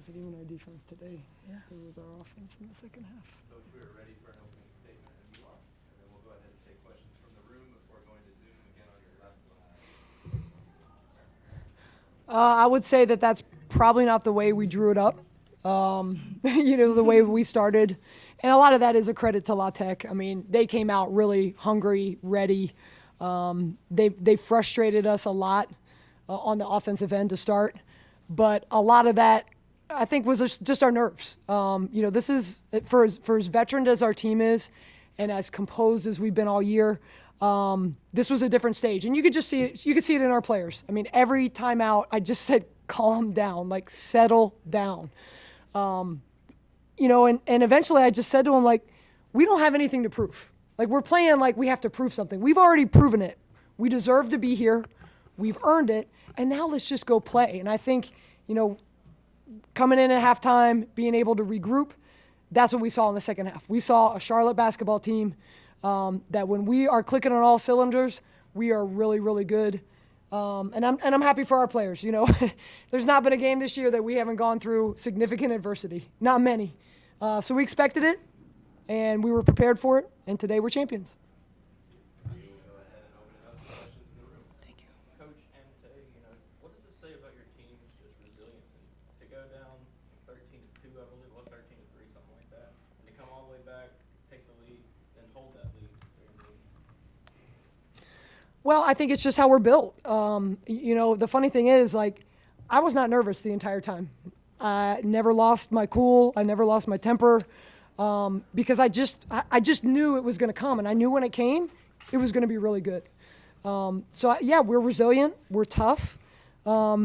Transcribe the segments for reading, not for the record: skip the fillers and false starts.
was even our defense today. Yeah. It was our offense in the second half. Coach, we are ready for an opening statement, and you are. And then we'll go ahead and take questions from the room before going to Zoom again on your left. I would say that that's probably not the way we drew it up. The way we started. And a lot of that is a credit to La Tech. I mean, they came out really hungry, ready. They frustrated us a lot on the offensive end to start. But a lot of that, I think, was just our nerves. This is, for as veteran as our team is and as composed as we've been all year, this was a different stage. And you could just see it. You could see it in our players. I mean, every time out, I just said, calm down, like settle down. And eventually I just said to him, like, we don't have anything to prove. Like, we're playing like we have to prove something. We've already proven it. We deserve to be here. We've earned it. And now let's just go play. And I think, coming in at halftime, being able to regroup, that's what we saw in the second half. We saw a Charlotte basketball team that when we are clicking on all cylinders, we are really, really good. And I'm happy for our players. There's not been a game this year that we haven't gone through significant adversity. Not many. So we expected it, and we were prepared for it, and today we're champions. Go ahead and open it up to questions in the room. Thank you. Coach, and today, what does this say about your team's just resiliency? To go down 13-2, I believe it was 13-3, something like that, and to come all the way back, take the lead, then hold that lead. Well, I think it's just how we're built. The funny thing is, I was not nervous the entire time. I never lost my cool. I never lost my temper because I just knew it was going to come, and I knew when it came, it was going to be really good. We're resilient. We're tough, our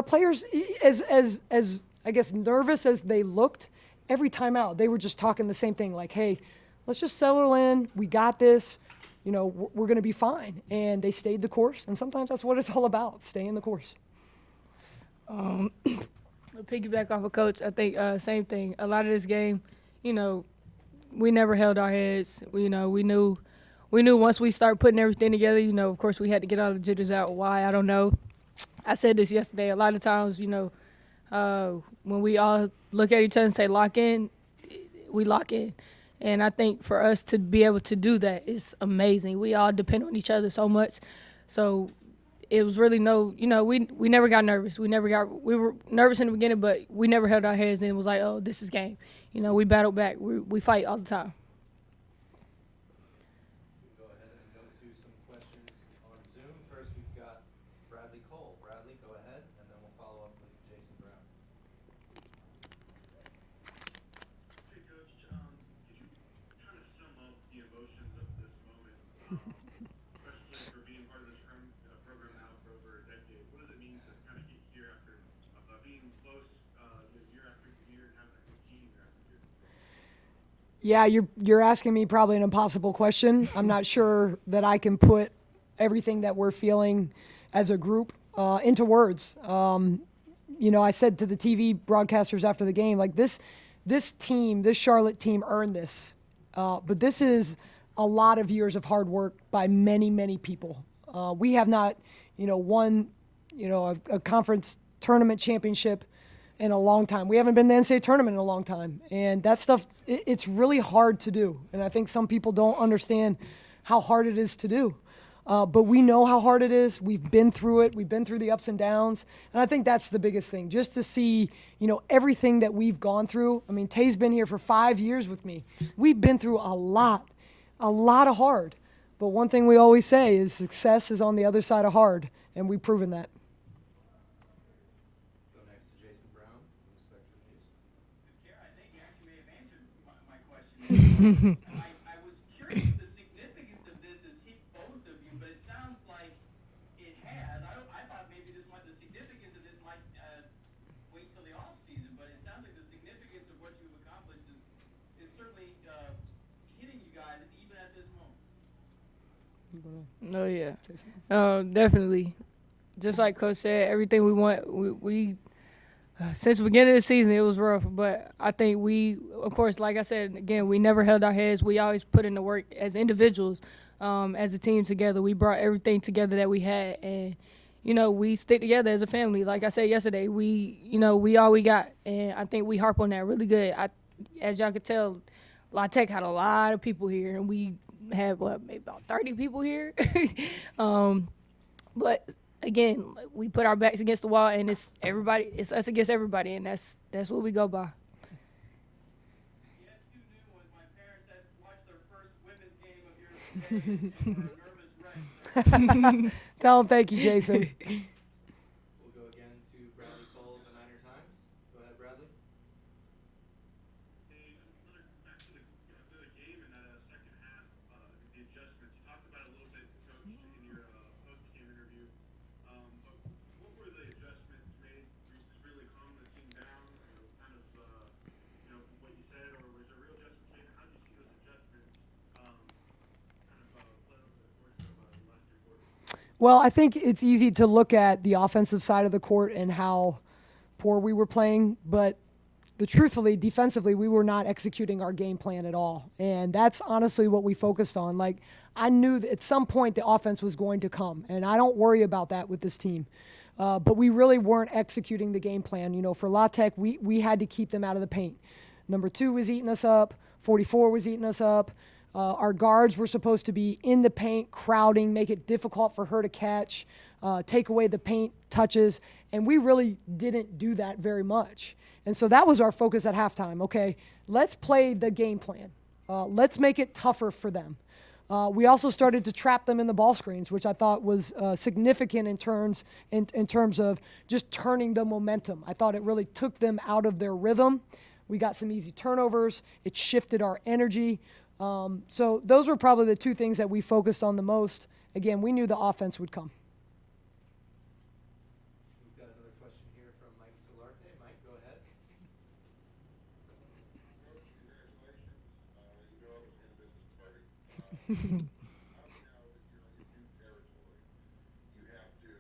players, as I guess nervous as they looked, every time out they were just talking the same thing, like, "Hey, let's just settle in. We got this. We're going to be fine." And they stayed the course, and sometimes that's what it's all about, staying the course. Piggyback off of Coach, I think same thing. A lot of this game, we never held our heads. We knew once we start putting everything together, of course we had to get all the jitters out. Why? I don't know. I said this yesterday. A lot of times, when we all look at each other and say lock in, we lock in. And I think for us to be able to do that is amazing. We all depend on each other so much. So it was really we never got nervous. We were nervous in the beginning, but we never held our heads and it was like, oh, this is game. We battled back. We fight all the time. Go ahead and go to some questions on Zoom. First, we've got Bradley Cole. Bradley, go ahead, and then we'll follow up with Jason Brown. Hey, Coach, could you kind of sum up the emotions of this moment, especially for being part of this program now for over a decade? What does it mean to kind of get here after being close year after year and having a good team year after year? Yeah, you're asking me probably an impossible question. I'm not sure that I can put everything that we're feeling as a group into words. I said to the TV broadcasters after the game, like this team, this Charlotte team earned this. But this is a lot of years of hard work by many, many people. We have not, won, a conference tournament championship in a long time. We haven't been to the NCAA tournament in a long time. And that stuff, it's really hard to do. And I think some people don't understand how hard it is to do. But we know how hard it is. We've been through it. We've been through the ups and downs. And I think that's the biggest thing, just to see, everything that we've gone through. I mean, Tay's been here for 5 years with me. We've been through a lot of hard. But one thing we always say is success is on the other side of hard, and we've proven that. Go next to Jason Brown. Respect for the case. I think you actually may have answered my question. I was curious if the significance of this has hit both of you, but it sounds like it has. I thought maybe the significance of this might wait till the off season, but it sounds like the significance of what you've accomplished is certainly hitting you guys even at this moment. Oh, yeah. Definitely. Just like Coach said, everything we want, we since the beginning of the season, it was rough. But I think we, of course, like I said, again, we never held our heads. We always put in the work as individuals, as a team together. We brought everything together that we had. And, you know, we stick together as a family. Like I said yesterday, we all we got, and I think we harp on that really good. As y'all could tell, La Tech had a lot of people here, and we had maybe about 30 people here. But again, like, we put our backs against the wall, and it's us against everybody, and that's what we go by. You had two new ones. My parents had watched their first women's game of yours today and were a nervous wreck. So Tell them thank you, Jason. We'll go again to Bradley Cole of the Niner Times. Go ahead, Bradley. Hey, back to the game in that second half, the adjustments. You talked about it a little bit, Coach, in your post-game interview. But what were the adjustments made? Were you just really calming the team down, kind of, what you said, or was there real adjustments made? How did you see those adjustments kind of play over the course of the last three quarters? Well, I think it's easy to look at the offensive side of the court and how poor we were playing, but truthfully, defensively, we were not executing our game plan at all. And that's honestly what we focused on. Like, I knew that at some point the offense was going to come, and I don't worry about that with this team. But we really weren't executing the game plan. You know, for La Tech, we had to keep them out of the paint. Number 2 was eating us up. 44 was eating us up. Our guards were supposed to be in the paint, crowding, make it difficult for her to catch, take away the paint touches, and we really didn't do that very much. And so that was our focus at halftime. Okay, let's play the game plan. Let's make it tougher for them. We also started to trap them in the ball screens, which I thought was significant in terms of just turning the momentum. I thought it really took them out of their rhythm. We got some easy turnovers. It shifted our energy. So those were probably the two things that we focused on the most. Again, we knew the offense would come. We've got another question here from Mike Solarte. Mike, go ahead. Coach, congratulations. You know I was in a business party. Now that you're in new territory, you have to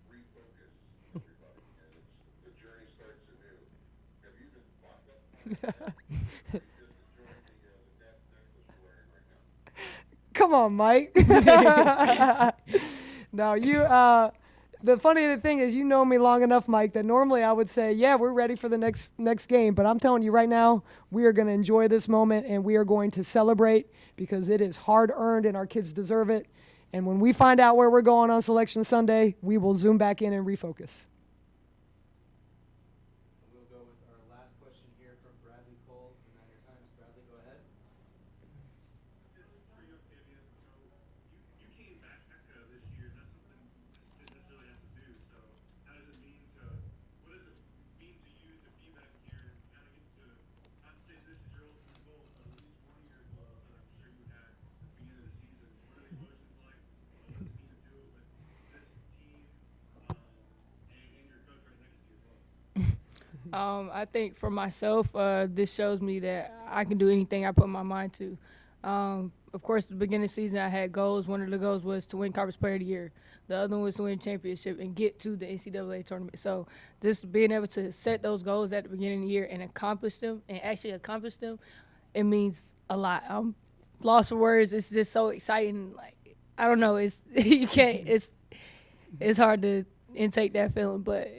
refocus everybody, and the journey starts anew. Have you been thought that far? Just enjoying the necklace you're wearing right now. Come on, Mike. No, the funny thing is, you know me long enough, Mike, that normally I would say, yeah, we're ready for the next game. But I'm telling you right now, we are going to enjoy this moment, and we are going to celebrate because it is hard-earned, and our kids deserve it. And when we find out where we're going on Selection Sunday, we will zoom back in and refocus. We'll go with our last question here from Bradley Cole of the Niner Times. Bradley, go ahead. This is for you, Octavia. You came back this year, and that's something this business really has to do. So, what does it mean to you to be back here and kind of get to, not to say this is your ultimate goal, but at least 1 year goal that I'm sure you had at the beginning of the season? What are the emotions like? What does it mean to do it with this team and your coach right next to you as well? I think for myself, this shows me that I can do anything I put my mind to. Of course, at the beginning of the season, I had goals. One of the goals was to win Conference Player of the Year. The other one was to win a championship and get to the NCAA tournament. So just being able to set those goals at the beginning of the year and accomplish them, it means a lot. I'm lost for words. It's just so exciting. Like, I don't know. It's it's hard to intake that feeling, but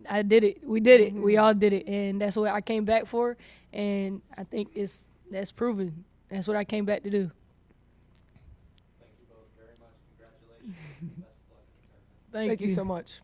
I did it. We did it. We all did it, and that's what I came back for. And I think that's proven. That's what I came back to do. Thank you both very much. Congratulations. Best of luck in the tournament. Thank Thank you so much.